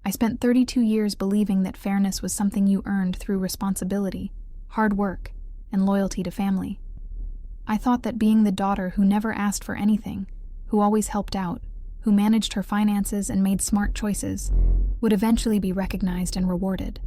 I spent 32 years believing that fairness was something you earned through responsibility, hard work, and loyalty to family. I thought that being the daughter who never asked for anything, who always helped out, who managed her finances and made smart choices, would eventually be recognized and rewarded.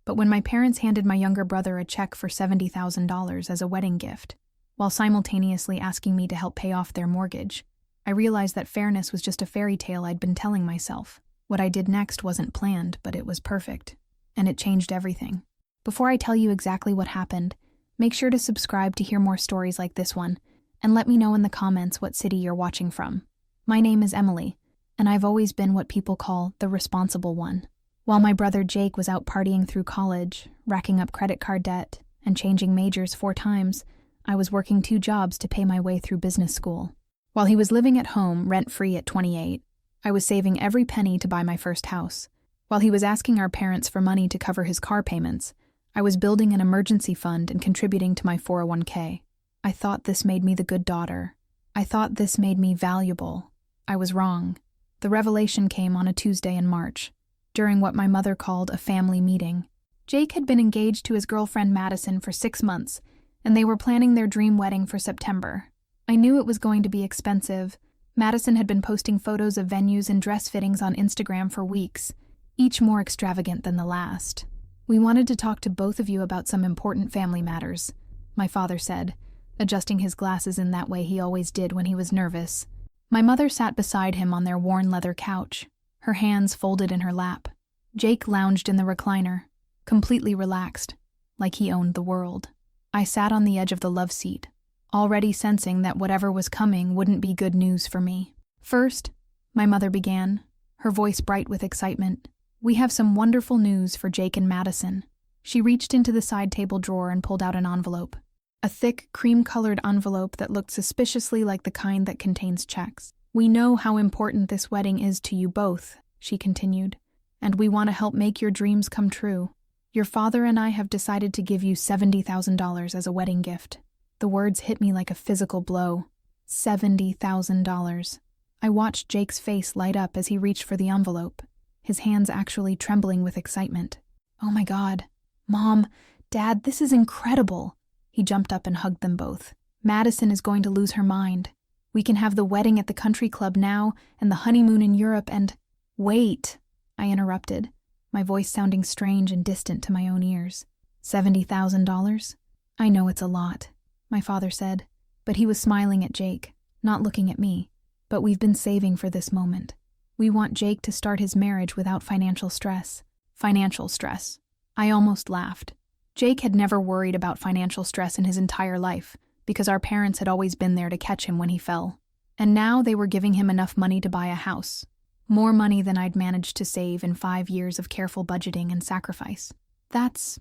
But when my parents handed my younger brother a check for $70,000 as a wedding gift, while simultaneously asking me to help pay off their mortgage, I realized that fairness was just a fairy tale I'd been telling myself. What I did next wasn't planned, but it was perfect. And it changed everything. Before I tell you exactly what happened, make sure to subscribe to hear more stories like this one, and let me know in the comments what city you're watching from. My name is Emily, and I've always been what people call the responsible one. While my brother Jake was out partying through college, racking up credit card debt, and changing majors 4 times, I was working 2 jobs to pay my way through business school. While he was living at home, rent-free at 28, I was saving every penny to buy my first house. While he was asking our parents for money to cover his car payments, I was building an emergency fund and contributing to my 401k. I thought this made me the good daughter. I thought this made me valuable. I was wrong. The revelation came on a Tuesday in March, during what my mother called a family meeting. Jake had been engaged to his girlfriend Madison for 6 months, and they were planning their dream wedding for September. I knew it was going to be expensive. Madison had been posting photos of venues and dress fittings on Instagram for weeks, each more extravagant than the last. "We wanted to talk to both of you about some important family matters," my father said, adjusting his glasses in that way he always did when he was nervous. My mother sat beside him on their worn leather couch, her hands folded in her lap. Jake lounged in the recliner, completely relaxed, like he owned the world. I sat on the edge of the love seat, already sensing that whatever was coming wouldn't be good news for me. "First," my mother began, her voice bright with excitement, "we have some wonderful news for Jake and Madison." She reached into the side table drawer and pulled out an envelope. A thick, cream-colored envelope that looked suspiciously like the kind that contains checks. "We know how important this wedding is to you both," she continued, "and we want to help make your dreams come true. Your father and I have decided to give you $70,000 as a wedding gift." The words hit me like a physical blow. $70,000. I watched Jake's face light up as he reached for the envelope, his hands actually trembling with excitement. "Oh my God. Mom, Dad, this is incredible." He jumped up and hugged them both. "Madison is going to lose her mind. We can have the wedding at the country club now and the honeymoon in Europe and—" "Wait," I interrupted, my voice sounding strange and distant to my own ears. $70,000? "I know it's a lot," my father said, but he was smiling at Jake, not looking at me. "But we've been saving for this moment. We want Jake to start his marriage without financial stress." Financial stress. I almost laughed. Jake had never worried about financial stress in his entire life, because our parents had always been there to catch him when he fell. And now they were giving him enough money to buy a house. More money than I'd managed to save in 5 years of careful budgeting and sacrifice. That's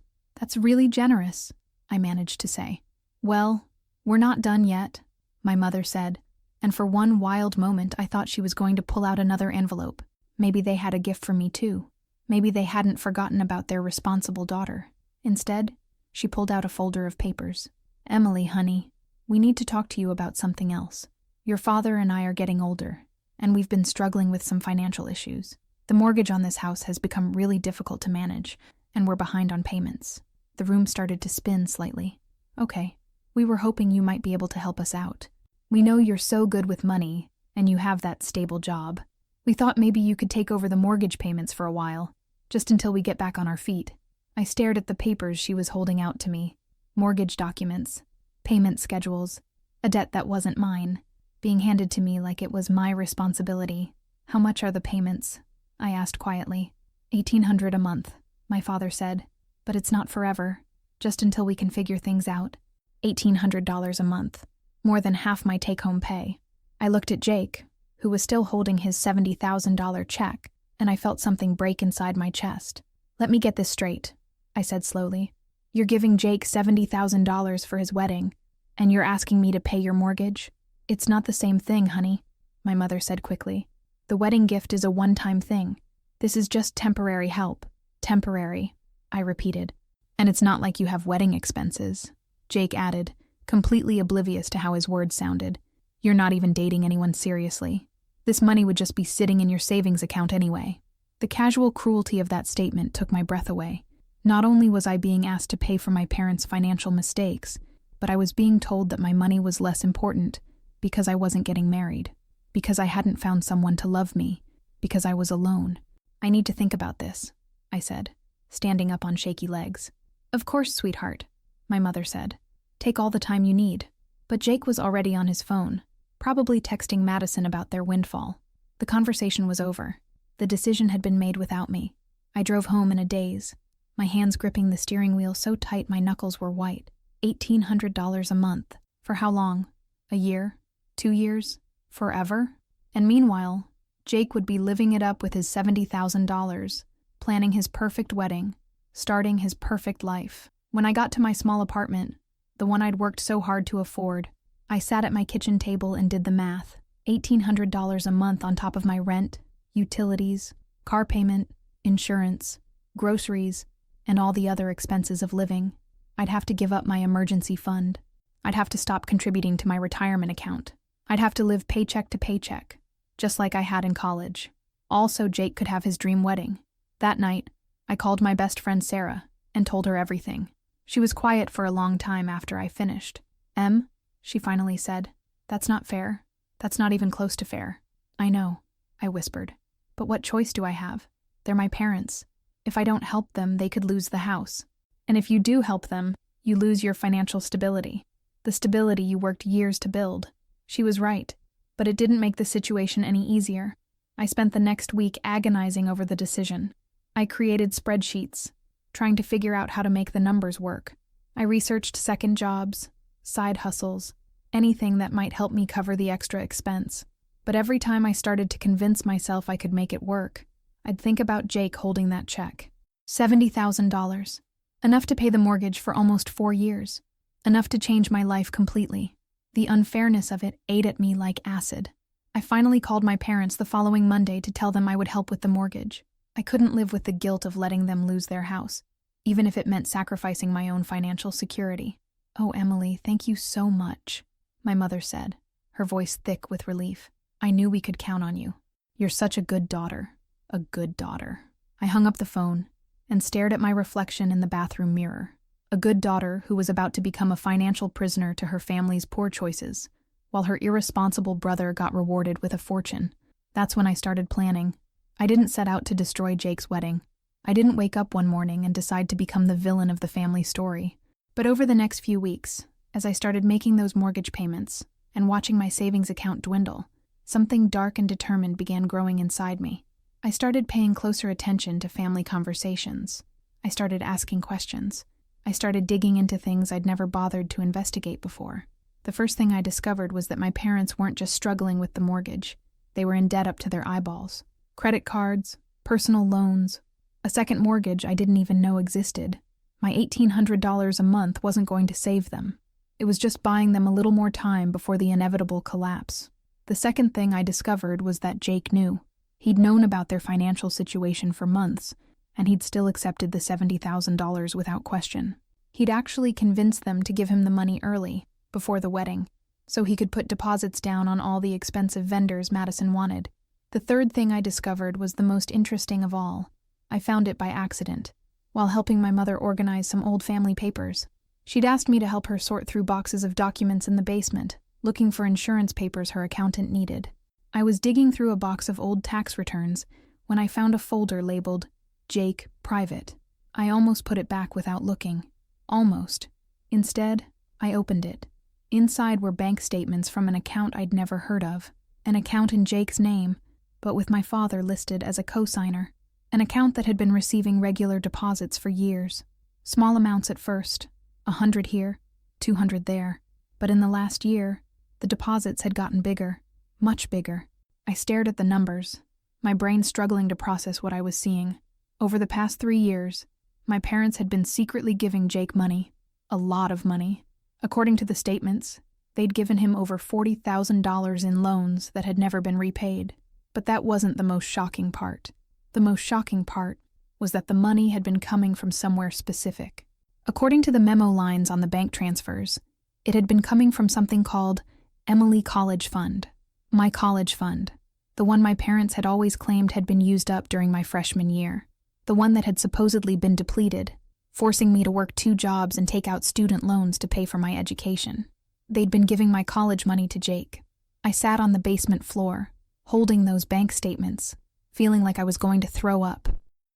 really generous," I managed to say. "Well, we're not done yet," my mother said, and for one wild moment I thought she was going to pull out another envelope. Maybe they had a gift for me too. Maybe they hadn't forgotten about their responsible daughter. Instead, she pulled out a folder of papers. "Emily, honey, we need to talk to you about something else. Your father and I are getting older, and we've been struggling with some financial issues. The mortgage on this house has become really difficult to manage, and we're behind on payments." The room started to spin slightly. "Okay. We were hoping you might be able to help us out. We know you're so good with money, and you have that stable job. We thought maybe you could take over the mortgage payments for a while, just until we get back on our feet." I stared at the papers she was holding out to me. Mortgage documents, payment schedules, a debt that wasn't mine, being handed to me like it was my responsibility. "How much are the payments?" I asked quietly. $1,800 a month, my father said. "But it's not forever, just until we can figure things out." $1,800 a month, more than half my take-home pay. I looked at Jake, who was still holding his $70,000 check, and I felt something break inside my chest. "Let me get this straight," I said slowly. "You're giving Jake $70,000 for his wedding, and you're asking me to pay your mortgage?" "It's not the same thing, honey," my mother said quickly. "The wedding gift is a one-time thing. This is just temporary help." "Temporary," I repeated. "And it's not like you have wedding expenses," Jake added, completely oblivious to how his words sounded. "You're not even dating anyone seriously. This money would just be sitting in your savings account anyway." The casual cruelty of that statement took my breath away. Not only was I being asked to pay for my parents' financial mistakes, but I was being told that my money was less important because I wasn't getting married, because I hadn't found someone to love me, because I was alone. "I need to think about this," I said, standing up on shaky legs. "Of course, sweetheart," my mother said. "Take all the time you need." But Jake was already on his phone, probably texting Madison about their windfall. The conversation was over. The decision had been made without me. I drove home in a daze, my hands gripping the steering wheel so tight my knuckles were white. $1,800 a month. For how long? A year? 2 years? Forever? And meanwhile, Jake would be living it up with his $70,000, planning his perfect wedding, starting his perfect life. When I got to my small apartment, the one I'd worked so hard to afford, I sat at my kitchen table and did the math. $1,800 a month on top of my rent, utilities, car payment, insurance, groceries, and all the other expenses of living. I'd have to give up my emergency fund. I'd have to stop contributing to my retirement account. I'd have to live paycheck to paycheck, just like I had in college. All so Jake could have his dream wedding. That night, I called my best friend Sarah and told her everything. She was quiet for a long time after I finished. "Em," she finally said, "that's not fair. That's not even close to fair." "I know," I whispered. "But what choice do I have? They're my parents. If I don't help them, they could lose the house. And if you do help them, you lose your financial stability. The stability you worked years to build." She was right, but it didn't make the situation any easier. I spent the next week agonizing over the decision. I created spreadsheets, trying to figure out how to make the numbers work. I researched second jobs, side hustles, anything that might help me cover the extra expense. But every time I started to convince myself I could make it work, I'd think about Jake holding that check. $70,000. Enough to pay the mortgage for almost 4 years. Enough to change my life completely. The unfairness of it ate at me like acid. I finally called my parents the following Monday to tell them I would help with the mortgage. I couldn't live with the guilt of letting them lose their house, even if it meant sacrificing my own financial security. "Oh, Emily, thank you so much," my mother said, her voice thick with relief. "I knew we could count on you. You're such a good daughter. A good daughter." I hung up the phone and stared at my reflection in the bathroom mirror. A good daughter who was about to become a financial prisoner to her family's poor choices, while her irresponsible brother got rewarded with a fortune. That's when I started planning. I didn't set out to destroy Jake's wedding. I didn't wake up one morning and decide to become the villain of the family story. But over the next few weeks, as I started making those mortgage payments and watching my savings account dwindle, something dark and determined began growing inside me. I started paying closer attention to family conversations. I started asking questions. I started digging into things I'd never bothered to investigate before. The first thing I discovered was that my parents weren't just struggling with the mortgage. They were in debt up to their eyeballs. Credit cards, personal loans, a second mortgage I didn't even know existed. My $1,800 a month wasn't going to save them. It was just buying them a little more time before the inevitable collapse. The second thing I discovered was that Jake knew. He'd known about their financial situation for months, and he'd still accepted the $70,000 without question. He'd actually convinced them to give him the money early, before the wedding, so he could put deposits down on all the expensive vendors Madison wanted. The third thing I discovered was the most interesting of all. I found it by accident, while helping my mother organize some old family papers. She'd asked me to help her sort through boxes of documents in the basement, looking for insurance papers her accountant needed. I was digging through a box of old tax returns when I found a folder labeled Jake Private. I almost put it back without looking. Almost. Instead, I opened it. Inside were bank statements from an account I'd never heard of, an account in Jake's name, but with my father listed as a co-signer, an account that had been receiving regular deposits for years. Small amounts at first, 100 here, 200 there, but in the last year, the deposits had gotten bigger, much bigger. I stared at the numbers, my brain struggling to process what I was seeing. Over the past 3 years, my parents had been secretly giving Jake money, a lot of money. According to the statements, they'd given him over $40,000 in loans that had never been repaid. But that wasn't the most shocking part. The most shocking part was that the money had been coming from somewhere specific. According to the memo lines on the bank transfers, it had been coming from something called Emily College Fund, my college fund. The one my parents had always claimed had been used up during my freshman year. The one that had supposedly been depleted, forcing me to work 2 jobs and take out student loans to pay for my education. They'd been giving my college money to Jake. I sat on the basement floor, holding those bank statements, feeling like I was going to throw up.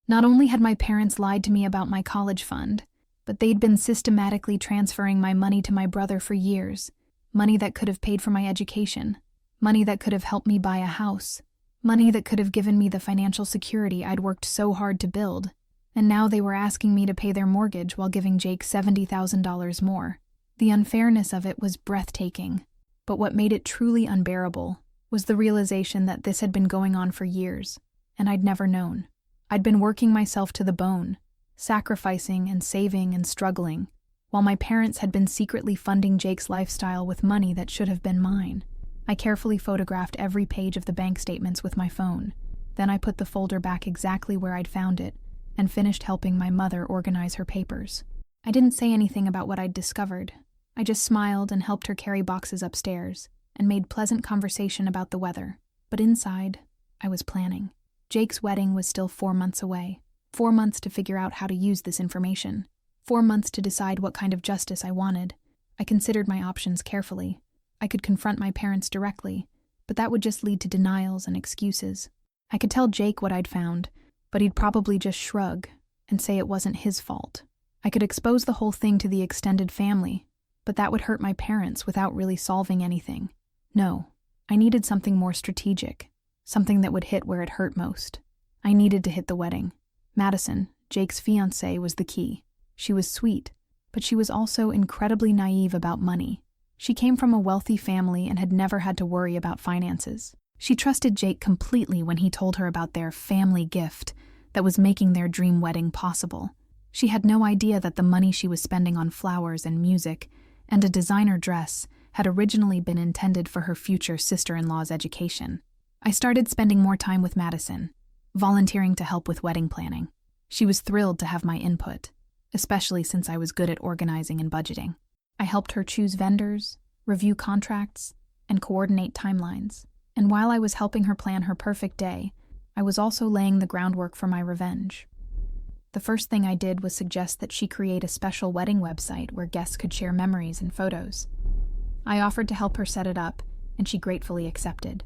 Not only had my parents lied to me about my college fund, but they'd been systematically transferring my money to my brother for years, money that could have paid for my education, money that could have helped me buy a house, money that could have given me the financial security I'd worked so hard to build, and now they were asking me to pay their mortgage while giving Jake $70,000 more. The unfairness of it was breathtaking, but what made it truly unbearable was the realization that this had been going on for years, and I'd never known. I'd been working myself to the bone, sacrificing and saving and struggling, while my parents had been secretly funding Jake's lifestyle with money that should have been mine. I carefully photographed every page of the bank statements with my phone. Then I put the folder back exactly where I'd found it and finished helping my mother organize her papers. I didn't say anything about what I'd discovered. I just smiled and helped her carry boxes upstairs and made pleasant conversation about the weather. But inside, I was planning. Jake's wedding was still 4 months away. 4 months to figure out how to use this information. 4 months to decide what kind of justice I wanted. I considered my options carefully. I could confront my parents directly, but that would just lead to denials and excuses. I could tell Jake what I'd found, but he'd probably just shrug and say it wasn't his fault. I could expose the whole thing to the extended family, but that would hurt my parents without really solving anything. No, I needed something more strategic, something that would hit where it hurt most. I needed to hit the wedding. Madison, Jake's fiancée, was the key. She was sweet, but she was also incredibly naive about money. She came from a wealthy family and had never had to worry about finances. She trusted Jake completely when he told her about their family gift that was making their dream wedding possible. She had no idea that the money she was spending on flowers and music and a designer dress had originally been intended for her future sister-in-law's education. I started spending more time with Madison, volunteering to help with wedding planning. She was thrilled to have my input, especially since I was good at organizing and budgeting. I helped her choose vendors, review contracts, and coordinate timelines. And while I was helping her plan her perfect day, I was also laying the groundwork for my revenge. The first thing I did was suggest that she create a special wedding website where guests could share memories and photos. I offered to help her set it up, and she gratefully accepted.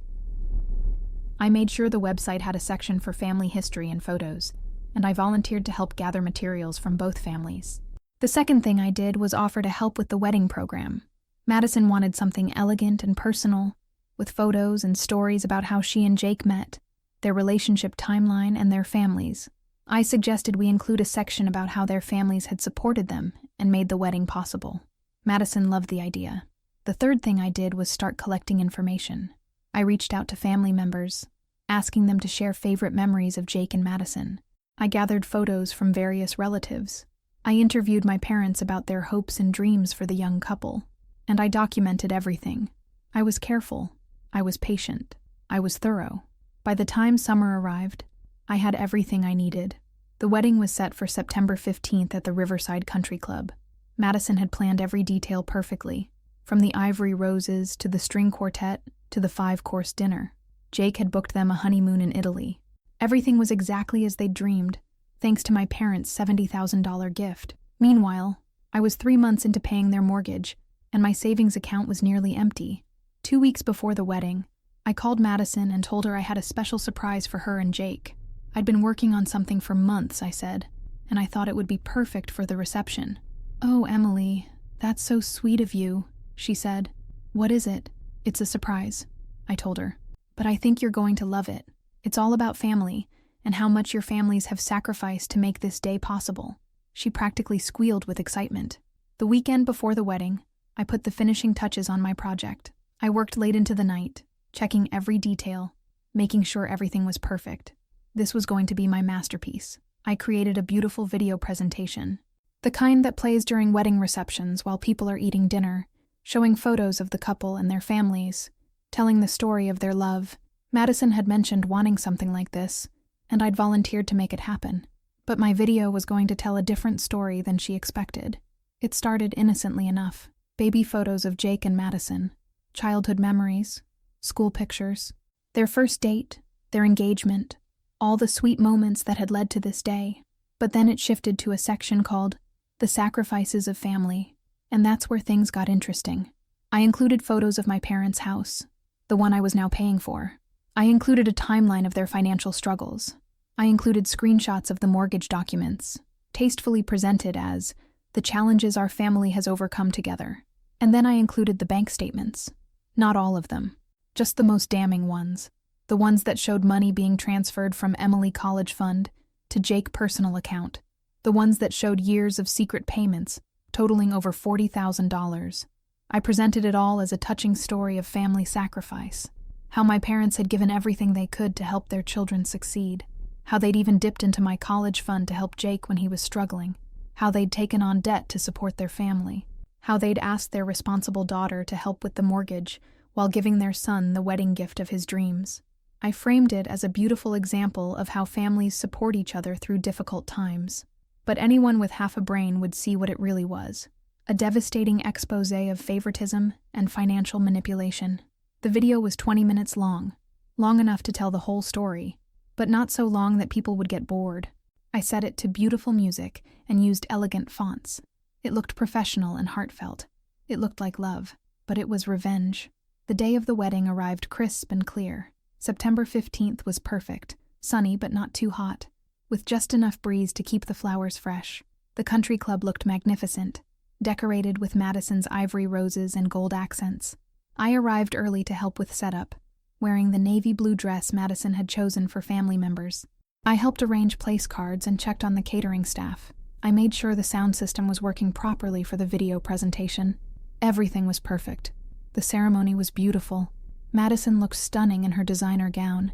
I made sure the website had a section for family history and photos, and I volunteered to help gather materials from both families. The second thing I did was offer to help with the wedding program. Madison wanted something elegant and personal, with photos and stories about how she and Jake met, their relationship timeline, and their families. I suggested we include a section about how their families had supported them and made the wedding possible. Madison loved the idea. The third thing I did was start collecting information. I reached out to family members, asking them to share favorite memories of Jake and Madison. I gathered photos from various relatives. I interviewed my parents about their hopes and dreams for the young couple, and I documented everything. I was careful. I was patient. I was thorough. By the time summer arrived, I had everything I needed. The wedding was set for September 15th at the Riverside Country Club. Madison had planned every detail perfectly, from the ivory roses to the string quartet to the 5-course dinner. Jake had booked them a honeymoon in Italy. Everything was exactly as they'd dreamed, thanks to my parents' $70,000 gift. Meanwhile, I was 3 months into paying their mortgage, and my savings account was nearly empty. 2 weeks before the wedding, I called Madison and told her I had a special surprise for her and Jake. I'd been working on something for months, I said, and I thought it would be perfect for the reception. "Oh, Emily, that's so sweet of you," she said. "What is it?" "It's a surprise," I told her. "But I think you're going to love it. It's all about family and how much your families have sacrificed to make this day possible." She practically squealed with excitement. The weekend before the wedding, I put the finishing touches on my project. I worked late into the night, checking every detail, making sure everything was perfect. This was going to be my masterpiece. I created a beautiful video presentation, the kind that plays during wedding receptions while people are eating dinner, showing photos of the couple and their families, telling the story of their love. Madison had mentioned wanting something like this, and I'd volunteered to make it happen. But my video was going to tell a different story than she expected. It started innocently enough. Baby photos of Jake and Madison, childhood memories, school pictures. Their first date, their engagement, all the sweet moments that had led to this day. But then it shifted to a section called The Sacrifices of Family, and that's where things got interesting. I included photos of my parents' house, the one I was now paying for. I included a timeline of their financial struggles. I included screenshots of the mortgage documents, tastefully presented as the challenges our family has overcome together. And then I included the bank statements. Not all of them, just the most damning ones. The ones that showed money being transferred from Emily College Fund to Jake personal account. The ones that showed years of secret payments, totaling over $40,000. I presented it all as a touching story of family sacrifice. How my parents had given everything they could to help their children succeed. How they'd even dipped into my college fund to help Jake when he was struggling. How they'd taken on debt to support their family. How they'd asked their responsible daughter to help with the mortgage while giving their son the wedding gift of his dreams. I framed it as a beautiful example of how families support each other through difficult times. But anyone with half a brain would see what it really was. A devastating expose of favoritism and financial manipulation. The video was 20 minutes long enough to tell the whole story, but not so long that people would get bored. I set it to beautiful music and used elegant fonts. It looked professional and heartfelt. It looked like love, but it was revenge. The day of the wedding arrived crisp and clear. September 15th was perfect, sunny but not too hot, with just enough breeze to keep the flowers fresh. The country club looked magnificent, decorated with Madison's ivory roses and gold accents. I arrived early to help with setup, wearing the navy blue dress Madison had chosen for family members. I helped arrange place cards and checked on the catering staff. I made sure the sound system was working properly for the video presentation. Everything was perfect. The ceremony was beautiful. Madison looked stunning in her designer gown,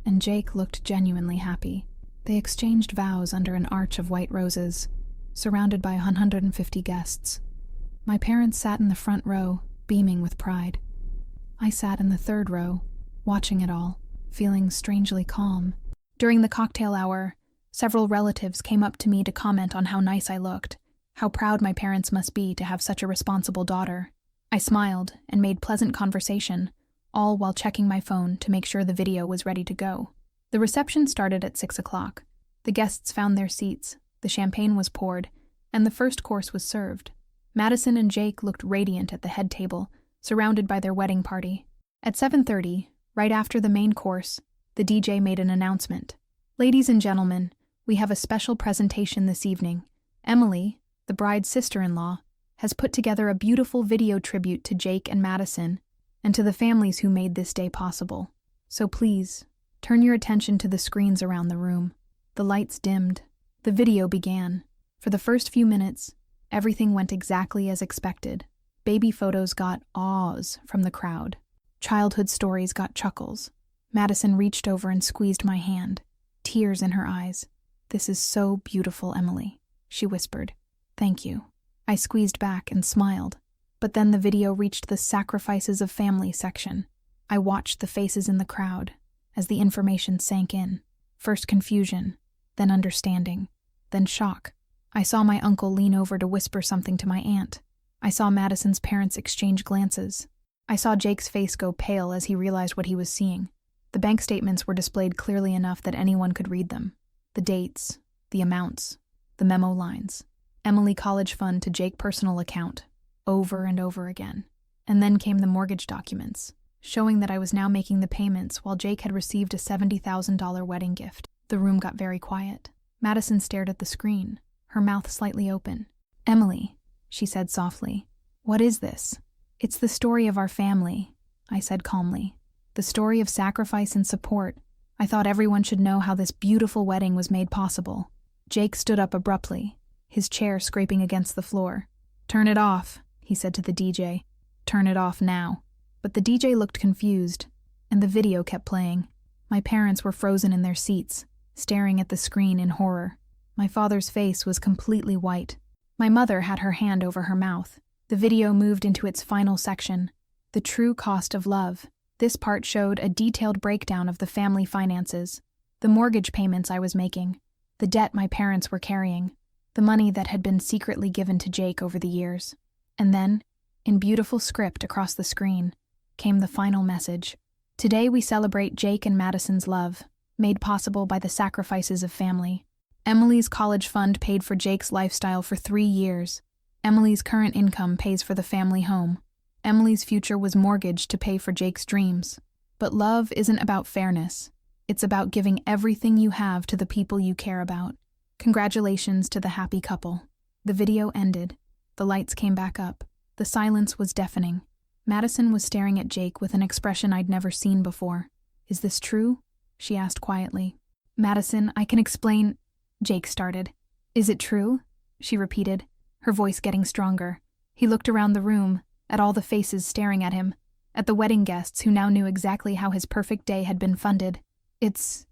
and Jake looked genuinely happy. They exchanged vows under an arch of white roses, surrounded by 150 guests. My parents sat in the front row, beaming with pride. I sat in the third row, watching it all, feeling strangely calm. During the cocktail hour, several relatives came up to me to comment on how nice I looked, how proud my parents must be to have such a responsible daughter. I smiled and made pleasant conversation, all while checking my phone to make sure the video was ready to go. The reception started at 6 o'clock. The guests found their seats, the champagne was poured, and the first course was served. Madison and Jake looked radiant at the head table, surrounded by their wedding party. At 7:30, right after the main course, the DJ made an announcement. Ladies and gentlemen, we have a special presentation this evening. Emily, the bride's sister-in-law, has put together a beautiful video tribute to Jake and Madison, and to the families who made this day possible. So please, turn your attention to the screens around the room. The lights dimmed. The video began. For the first few minutes, everything went exactly as expected. Baby photos got awes from the crowd. Childhood stories got chuckles. Madison reached over and squeezed my hand, tears in her eyes. "This is so beautiful, Emily," she whispered. "Thank you." I squeezed back and smiled. But then the video reached the Sacrifices of Family section. I watched the faces in the crowd as the information sank in. First confusion, then understanding, then shock. I saw my uncle lean over to whisper something to my aunt. I saw Madison's parents exchange glances. I saw Jake's face go pale as he realized what he was seeing. The bank statements were displayed clearly enough that anyone could read them. The dates, the amounts, the memo lines. Emily College Fund to Jake personal account, over and over again. And then came the mortgage documents, showing that I was now making the payments while Jake had received a $70,000 wedding gift. The room got very quiet. Madison stared at the screen, her mouth slightly open. "Emily," she said softly, "what is this?" "It's the story of our family," I said calmly. "The story of sacrifice and support. I thought everyone should know how this beautiful wedding was made possible." Jake stood up abruptly, his chair scraping against the floor. "Turn it off," he said to the DJ. "Turn it off now." But the DJ looked confused, and the video kept playing. My parents were frozen in their seats, staring at the screen in horror. My father's face was completely white. My mother had her hand over her mouth. The video moved into its final section, the true cost of love. This part showed a detailed breakdown of the family finances, the mortgage payments I was making, the debt my parents were carrying, the money that had been secretly given to Jake over the years. And then, in beautiful script across the screen, came the final message. Today we celebrate Jake and Madison's love, made possible by the sacrifices of family. Emily's college fund paid for Jake's lifestyle for 3 years. Emily's current income pays for the family home. Emily's future was mortgaged to pay for Jake's dreams. But love isn't about fairness. It's about giving everything you have to the people you care about. Congratulations to the happy couple. The video ended. The lights came back up. The silence was deafening. Madison was staring at Jake with an expression I'd never seen before. "Is this true?" she asked quietly. "Madison, I can explain," Jake started. "Is it true?" she repeated, her voice getting stronger. He looked around the room, at all the faces staring at him, at the wedding guests who now knew exactly how his perfect day had been funded. It's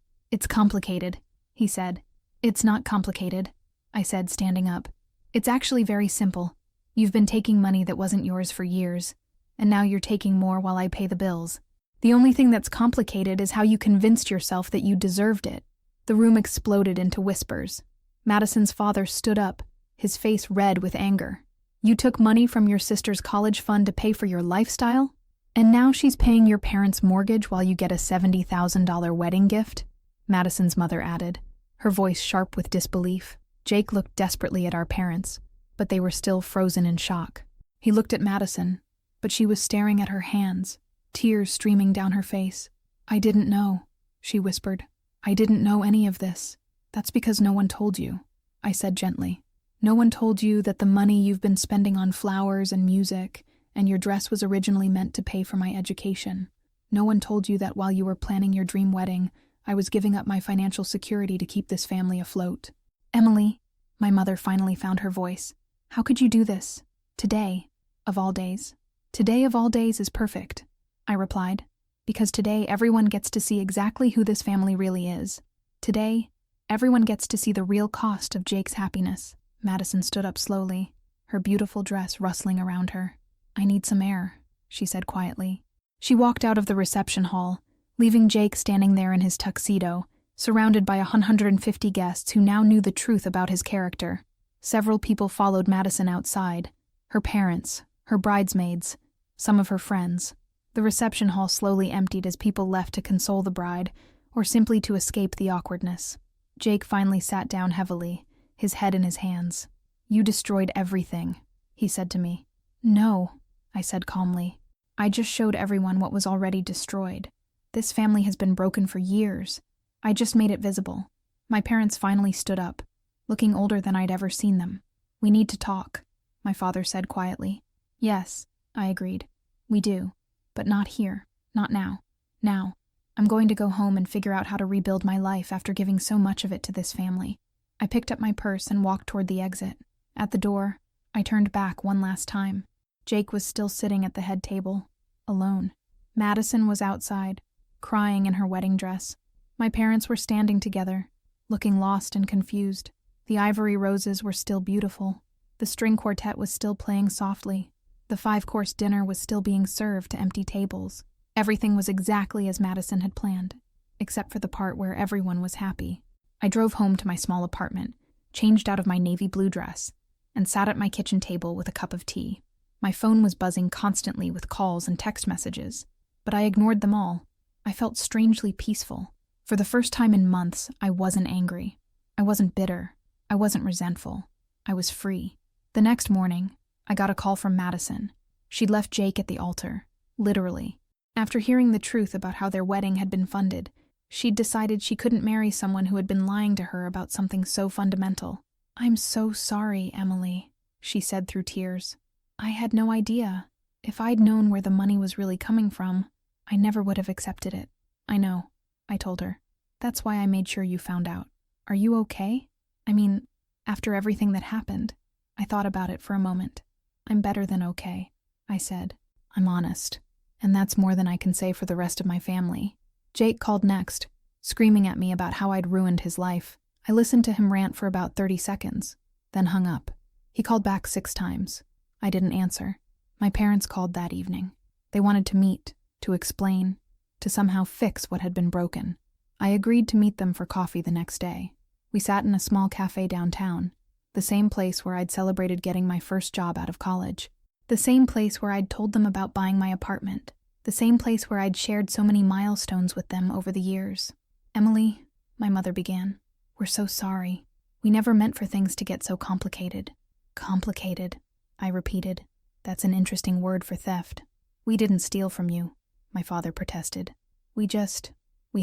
complicated," he said. "It's not complicated," I said, standing up. "It's actually very simple. You've been taking money that wasn't yours for years, and now you're taking more while I pay the bills. The only thing that's complicated is how you convinced yourself that you deserved it." The room exploded into whispers. Madison's father stood up, his face red with anger. "You took money from your sister's college fund to pay for your lifestyle? And now she's paying your parents' mortgage while you get a $70,000 wedding gift?" Madison's mother added, her voice sharp with disbelief. Jake looked desperately at our parents, but they were still frozen in shock. He looked at Madison, but she was staring at her hands, tears streaming down her face. "I didn't know," she whispered. "I didn't know any of this." "That's because no one told you," I said gently. "No one told you that the money you've been spending on flowers and music and your dress was originally meant to pay for my education. No one told you that while you were planning your dream wedding, I was giving up my financial security to keep this family afloat." "Emily," my mother finally found her voice, "how could you do this? Today, of all days." "Today of all days is perfect," I replied, "because today everyone gets to see exactly who this family really is. Today, everyone gets to see the real cost of Jake's happiness." Madison stood up slowly, her beautiful dress rustling around her. "I need some air," she said quietly. She walked out of the reception hall, leaving Jake standing there in his tuxedo, surrounded by 150 guests who now knew the truth about his character. Several people followed Madison outside, her parents, her bridesmaids, some of her friends. The reception hall slowly emptied as people left to console the bride, or simply to escape the awkwardness. Jake finally sat down heavily, his head in his hands. "You destroyed everything," he said to me. "No," I said calmly. "I just showed everyone what was already destroyed. This family has been broken for years. I just made it visible." My parents finally stood up, looking older than I'd ever seen them. "We need to talk," my father said quietly. "Yes," I agreed. "We do. But not here. Not now. Now. I'm going to go home and figure out how to rebuild my life after giving so much of it to this family." I picked up my purse and walked toward the exit. At the door, I turned back one last time. Jake was still sitting at the head table, alone. Madison was outside, crying in her wedding dress. My parents were standing together, looking lost and confused. The ivory roses were still beautiful. The string quartet was still playing softly. The 5-course dinner was still being served to empty tables. Everything was exactly as Madison had planned, except for the part where everyone was happy. I drove home to my small apartment, changed out of my navy blue dress, and sat at my kitchen table with a cup of tea. My phone was buzzing constantly with calls and text messages, but I ignored them all. I felt strangely peaceful. For the first time in months, I wasn't angry. I wasn't bitter. I wasn't resentful. I was free. The next morning, I got a call from Madison. She'd left Jake at the altar, literally. After hearing the truth about how their wedding had been funded, she'd decided she couldn't marry someone who had been lying to her about something so fundamental. "I'm so sorry, Emily," she said through tears. "I had no idea. If I'd known where the money was really coming from, I never would have accepted it." "I know," I told her. "That's why I made sure you found out. Are you okay? I mean, after everything that happened." I thought about it for a moment. "I'm better than okay," I said. "I'm honest, and that's more than I can say for the rest of my family." Jake called next, screaming at me about how I'd ruined his life. I listened to him rant for about 30 seconds, then hung up. He called back 6 times. I didn't answer. My parents called that evening. They wanted to meet, to explain, to somehow fix what had been broken. I agreed to meet them for coffee the next day. We sat in a small cafe downtown, the same place where I'd celebrated getting my first job out of college, the same place where I'd told them about buying my apartment. The same place where I'd shared so many milestones with them over the years. "Emily," my mother began, "we're so sorry. We never meant for things to get so complicated." "Complicated," I repeated. "That's an interesting word for theft." "We didn't steal from you," my father protested. We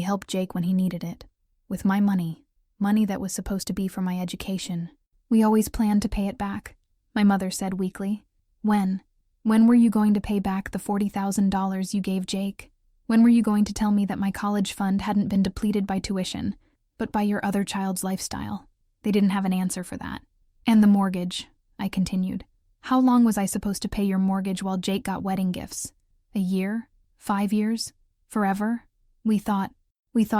helped Jake when he needed it. With my money that was supposed to be for my education. We always planned to pay it back," my mother said weakly. When were you going to pay back the $40,000 you gave Jake? When were you going to tell me that my college fund hadn't been depleted by tuition, but by your other child's lifestyle?" They didn't have an answer for that. "And the mortgage," I continued. "How long was I supposed to pay your mortgage while Jake got wedding gifts? A year? 5 years? Forever? We thought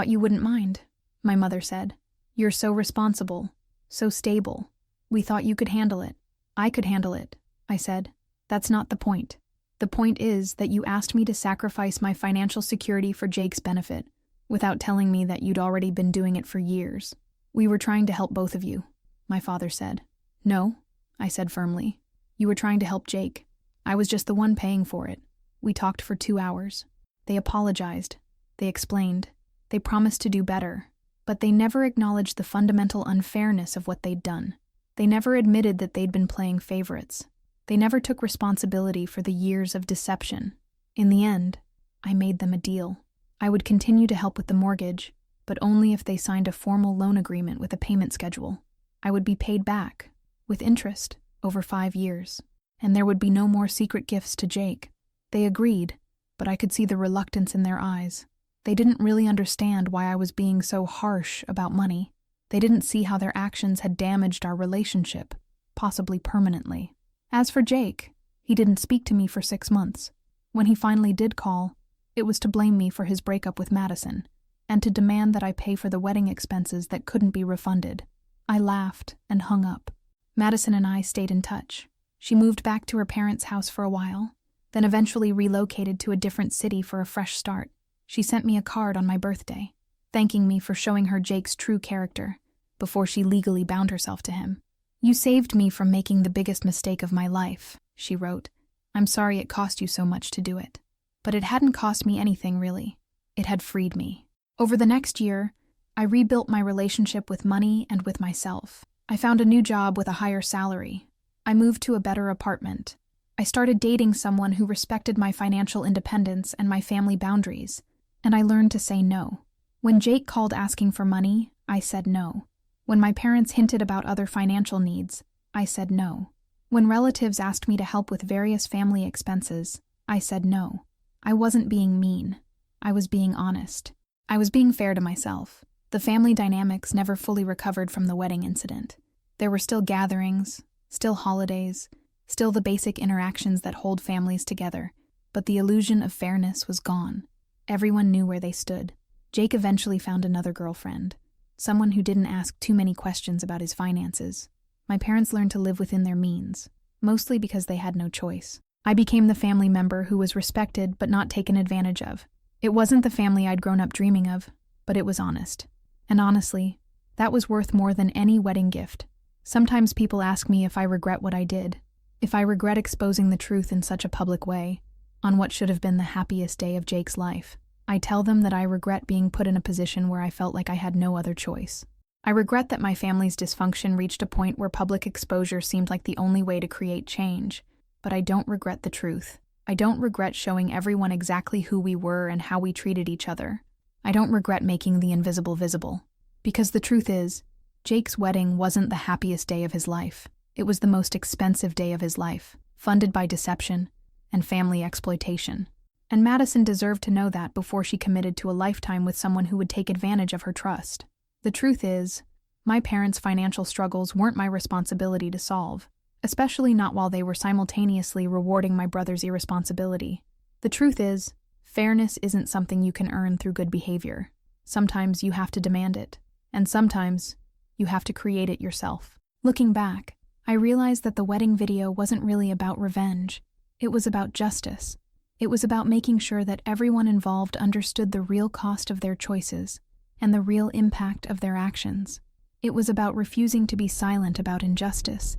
you wouldn't mind," my mother said. "You're so responsible, so stable. We thought you could handle it." "I could handle it," I said. "That's not the point. The point is that you asked me to sacrifice my financial security for Jake's benefit, without telling me that you'd already been doing it for years. We were trying to help both of you," my father said. "No," I said firmly. "You were trying to help Jake. I was just the one paying for it. We talked for 2 hours. They apologized. They explained. They promised to do better. But they never acknowledged the fundamental unfairness of what they'd done. They never admitted that they'd been playing favorites. They never took responsibility for the years of deception. In the end, I made them a deal. I would continue to help with the mortgage, but only if they signed a formal loan agreement with a payment schedule. I would be paid back, with interest, over 5 years. And there would be no more secret gifts to Jake. They agreed, but I could see the reluctance in their eyes. They didn't really understand why I was being so harsh about money. They didn't see how their actions had damaged our relationship, possibly permanently. As for Jake, he didn't speak to me for 6 months. When he finally did call, it was to blame me for his breakup with Madison, and to demand that I pay for the wedding expenses that couldn't be refunded. I laughed and hung up. Madison and I stayed in touch. She moved back to her parents' house for a while, then eventually relocated to a different city for a fresh start. She sent me a card on my birthday, thanking me for showing her Jake's true character, before she legally bound herself to him. "You saved me from making the biggest mistake of my life," she wrote. "I'm sorry it cost you so much to do it." But it hadn't cost me anything, really. It had freed me. Over the next year, I rebuilt my relationship with money and with myself. I found a new job with a higher salary. I moved to a better apartment. I started dating someone who respected my financial independence and my family boundaries, and I learned to say no. When Jake called asking for money, I said no. When my parents hinted about other financial needs, I said no. When relatives asked me to help with various family expenses, I said no. I wasn't being mean. I was being honest. I was being fair to myself. The family dynamics never fully recovered from the wedding incident. There were still gatherings, still holidays, still the basic interactions that hold families together, but the illusion of fairness was gone. Everyone knew where they stood. Jake eventually found another girlfriend, someone who didn't ask too many questions about his finances. My parents learned to live within their means, mostly because they had no choice. I became the family member who was respected but not taken advantage of. It wasn't the family I'd grown up dreaming of, but it was honest. And honestly, that was worth more than any wedding gift. Sometimes people ask me if I regret what I did, if I regret exposing the truth in such a public way, on what should have been the happiest day of Jake's life. I tell them that I regret being put in a position where I felt like I had no other choice. I regret that my family's dysfunction reached a point where public exposure seemed like the only way to create change, but I don't regret the truth. I don't regret showing everyone exactly who we were and how we treated each other. I don't regret making the invisible visible. Because the truth is, Jake's wedding wasn't the happiest day of his life. It was the most expensive day of his life, funded by deception and family exploitation. And Madison deserved to know that before she committed to a lifetime with someone who would take advantage of her trust. The truth is, my parents' financial struggles weren't my responsibility to solve, especially not while they were simultaneously rewarding my brother's irresponsibility. The truth is, fairness isn't something you can earn through good behavior. Sometimes you have to demand it, and sometimes you have to create it yourself. Looking back, I realized that the wedding video wasn't really about revenge. It was about justice. It was about making sure that everyone involved understood the real cost of their choices and the real impact of their actions. It was about refusing to be silent about injustice,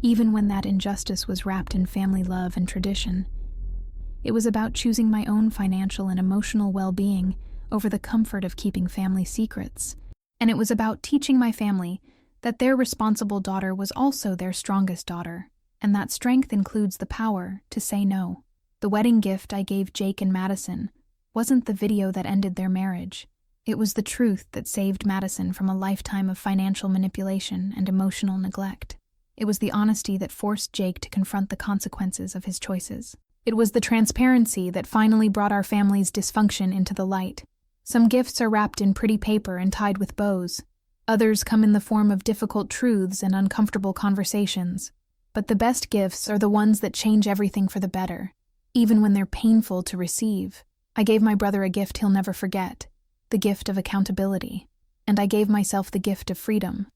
even when that injustice was wrapped in family love and tradition. It was about choosing my own financial and emotional well-being over the comfort of keeping family secrets. And it was about teaching my family that their responsible daughter was also their strongest daughter, and that strength includes the power to say no. The wedding gift I gave Jake and Madison wasn't the video that ended their marriage. It was the truth that saved Madison from a lifetime of financial manipulation and emotional neglect. It was the honesty that forced Jake to confront the consequences of his choices. It was the transparency that finally brought our family's dysfunction into the light. Some gifts are wrapped in pretty paper and tied with bows. Others come in the form of difficult truths and uncomfortable conversations. But the best gifts are the ones that change everything for the better, even when they're painful to receive. I gave my brother a gift he'll never forget, the gift of accountability. And I gave myself the gift of freedom.